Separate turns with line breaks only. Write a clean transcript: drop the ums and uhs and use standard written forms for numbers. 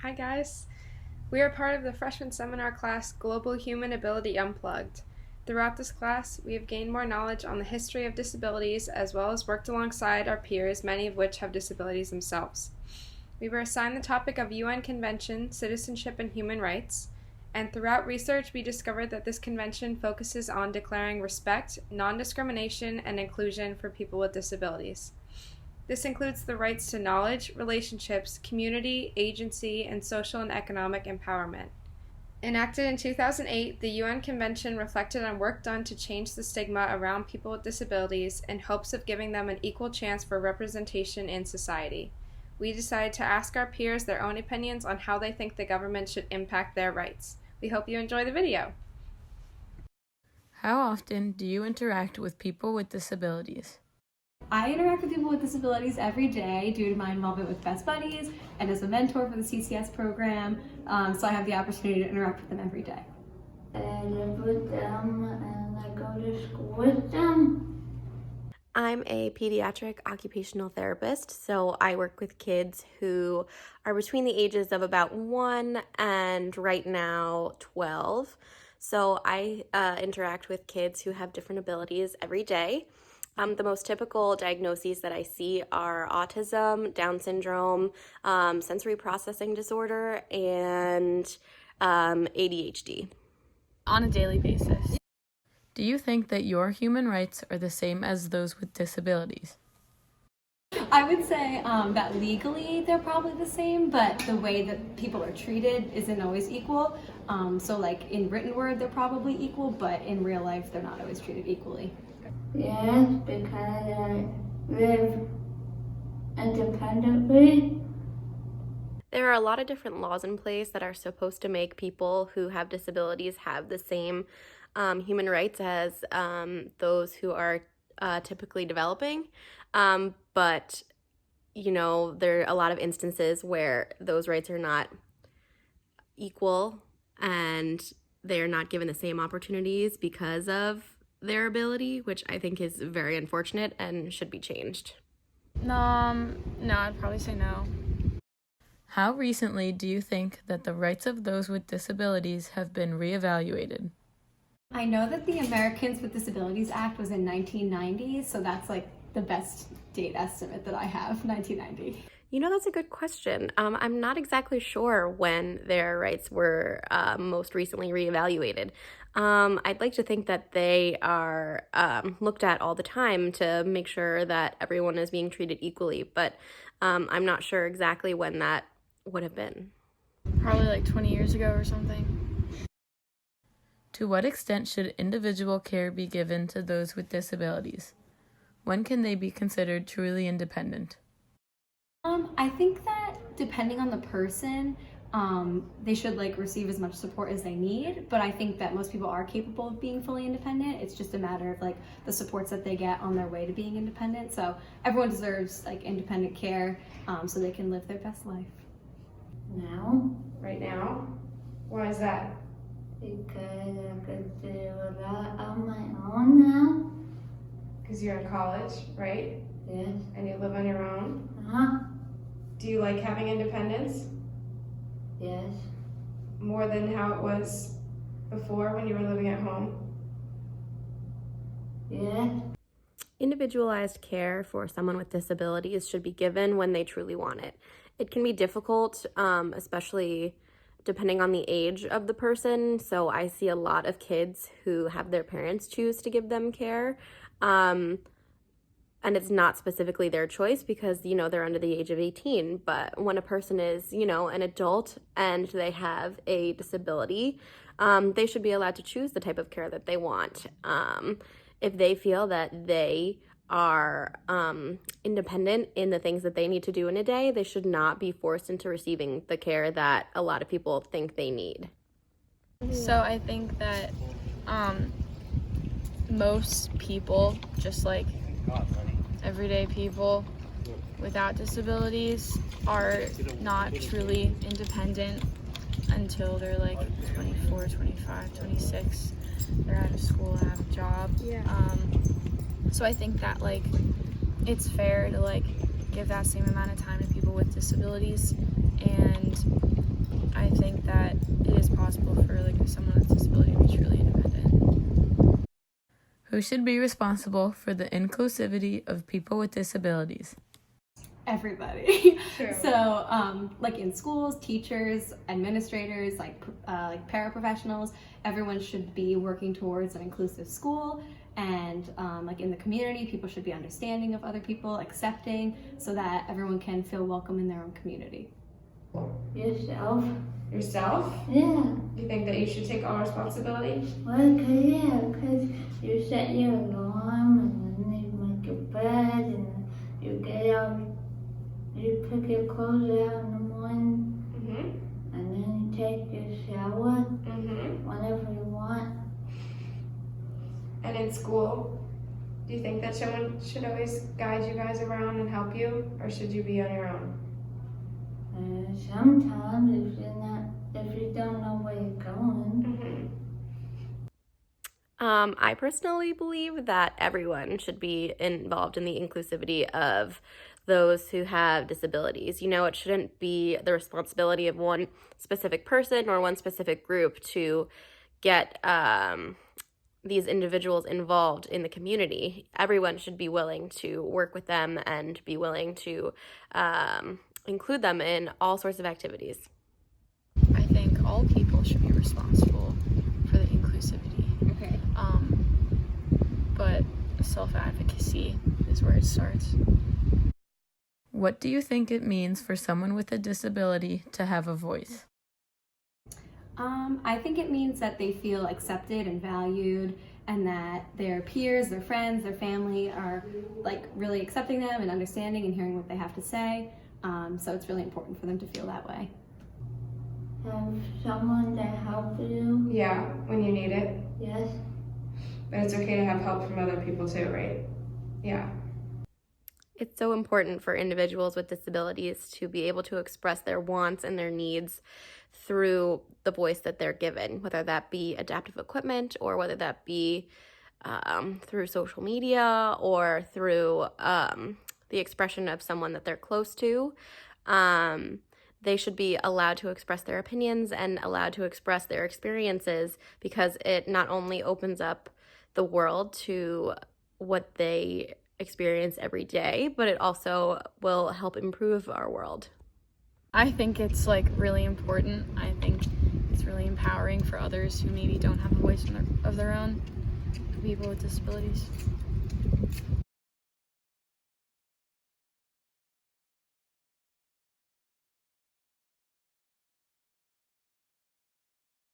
Hi guys! We are part of the freshman seminar class Global Human Ability Unplugged. Throughout this class, we have gained more knowledge on the history of disabilities as well as worked alongside our peers, many of which have disabilities themselves. We were assigned the topic of UN Convention, Citizenship and Human Rights, and throughout research we discovered that this convention focuses on declaring respect, non-discrimination, and inclusion for people with disabilities. This includes the rights to knowledge, relationships, community, agency, and social and economic empowerment. Enacted in 2008, the UN Convention reflected on work done to change the stigma around people with disabilities in hopes of giving them an equal chance for representation in society. We decided to ask our peers their own opinions on how they think the government should impact their rights. We hope you enjoy the video.
How often do you interact with people with disabilities?
I interact with people with disabilities every day due to my involvement with Best Buddies and as a mentor for the CCS program, so I have the opportunity to interact with them every day.
I live with them and I go to school with them.
I'm a pediatric occupational therapist, so I work with kids who are between the ages of about 1 and right now 12. So I interact with kids who have different abilities every day. The most typical diagnoses that I see are autism, Down syndrome, sensory processing disorder, and ADHD.
On a daily basis. Do you think that your human rights are the same as those with disabilities?
I would say that legally they're probably the same, but the way that people are treated isn't always equal. So like in written word they're probably equal, but in real life they're not always treated equally.
Yes, because I live independently.
There are a lot of different laws in place that are supposed to make people who have disabilities have the same human rights as those who are typically developing. But, you know, there are a lot of instances where those rights are not equal and they're not given the same opportunities because of their ability, which I think is very unfortunate and should be changed.
No, I'd probably say no. How recently do you think that the rights of those with disabilities have been reevaluated?
I know that the Americans with Disabilities Act was in 1990, so that's like the best date estimate that I have, 1990.
You know, that's a good question. I'm not exactly sure when their rights were most recently reevaluated. I'd like to think that they are looked at all the time to make sure that everyone is being treated equally, but I'm not sure exactly when that would have been.
Probably like 20 years ago or something. To what extent should individual care be given to those with disabilities? When can they be considered truly independent?
I think that depending on the person, they should like receive as much support as they need, but I think that most people are capable of being fully independent. It's just a matter of like the supports that they get on their way to being independent. So everyone deserves like independent care so they can live their best life.
Now,
Right now? Why is that?
because I could do a lot on my own now.
Because you're in college, right?
Yes.
And you live on your own?
Uh-huh.
Do you like having independence
Yes.
more than how it was before when you were living at home?
Yes.
Individualized care for someone with disabilities should be given when they truly want it. It can be difficult, especially depending on the age of the person. So I see a lot of kids who have their parents choose to give them care. And it's not specifically their choice because, you know, they're under the age of 18. But when a person is, you know, an adult and they have a disability, they should be allowed to choose the type of care that they want. If they feel that they are independent in the things that they need to do in a day, they should not be forced into receiving the care that a lot of people think they need.
So I think that most people, just like everyday people without disabilities, are not truly independent until they're like 24, 25, 26. They're out of school and have a job.
Yeah.
So I think that like it's fair to like give that same amount of time to people with disabilities, and for someone with a disability to be truly independent.
Who should be responsible for the inclusivity of people with disabilities?
Everybody.
True.
So, like in schools, teachers, administrators, like paraprofessionals, everyone should be working towards an inclusive school. And like in the community, people should be understanding of other people, accepting, so that everyone can feel welcome in their own community.
Yourself.
Yourself?
Yeah.
You think that you should take all responsibility?
Well, cause you set your alarm and then you make your bed and you get out, you pick your clothes out in the morning
Mm-hmm.
and then you take your shower
Mm-hmm.
whenever you want.
And in school, do you think that someone should always guide you guys around and help you, or should you be on your own?
Sometimes if you don't know where you're going.
Mm-hmm.
I personally believe that everyone should be involved in the inclusivity of those who have disabilities. You know, it shouldn't be the responsibility of one specific person or one specific group to get these individuals involved in the community. Everyone should be willing to work with them and be willing to include them in all sorts of activities.
I think all people should be responsible for the inclusivity.
Okay.
But self-advocacy is where it starts.
What do you think it means for someone with a disability to have a voice?
I think it means that they feel accepted and valued, and that their peers, their friends, their family are like really accepting them and understanding and hearing what they have to say. So it's really important for them to feel that way.
Have someone to help you.
Yeah, when you need it.
Yes.
But it's okay to have help from other people too, right? Yeah.
It's so important for individuals with disabilities to be able to express their wants and their needs through the voice that they're given, whether that be adaptive equipment or whether that be through social media or through the expression of someone that they're close to. They should be allowed to express their opinions and allowed to express their experiences, because it not only opens up the world to what they experience every day, but it also will help improve our world.
I think it's like really important. I think it's really empowering for others who maybe don't have a voice of their own, for people with disabilities.